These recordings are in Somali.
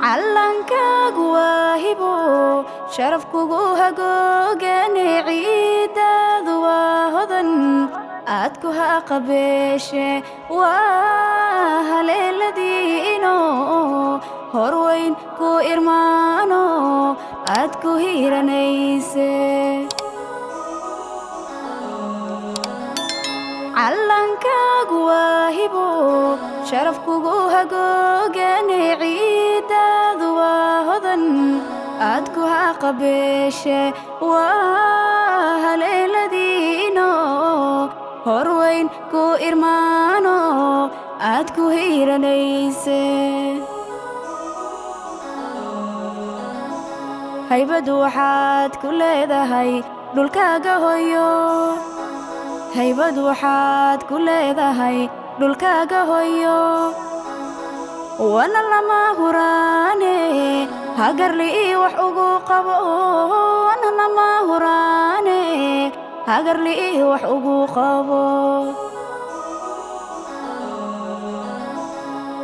callankaagu waa hibo sharaf kugu hagoogane ciidaadu waa hodan aad ku haqabeeshe waa haleeladiino horweyn ku irmaano aad ku hiiranayse callankaagu waa hibo sharaf kugu hagoogane ciidaadu waa hodan aad ku haqabeeshe waa haleeladiino horweyn ku irmaano aad ku hiiranayse haybadu waxaad ku leedahay dhulkaaga hoyo haybadu waxaad ku leedahay dhulkaaga hoyo wana lama huraane hagarli wax ugu qabo wana lama huraane hagarli wax ugu qabo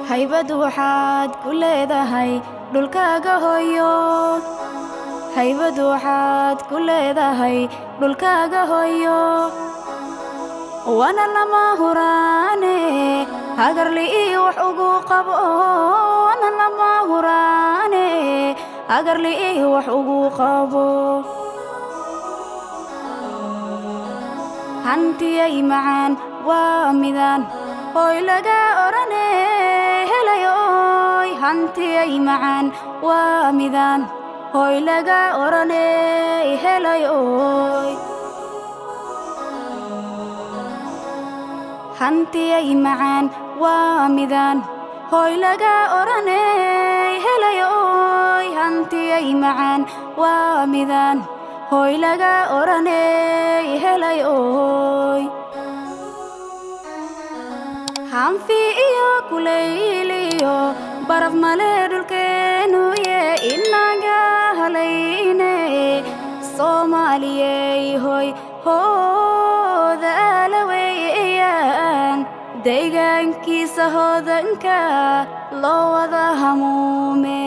haybadu waxaad ku leedahay dhulkaaga hoyo haybadu waxaad ku leedahay dhulkaaga hoyo wana lama huraane hagarli wax ugu qabo wana lama huraane hagarli wax ugu qabo hantiyay macaan waa midaan hoy laga orane helayoy hantiyay macaan waa midaan hoy laga orane helayoy hantiyay macaan waa midaan hoy laga orane helayoy hantiyay macaan waa midaan hoy laga orane helayoy hanfi iyo kulayliyo baraf male dhulkeenu ye inaga halayne soomaaliyey hoy hoodaala weeyaan deegaankiisa hodanka loo wada hamuume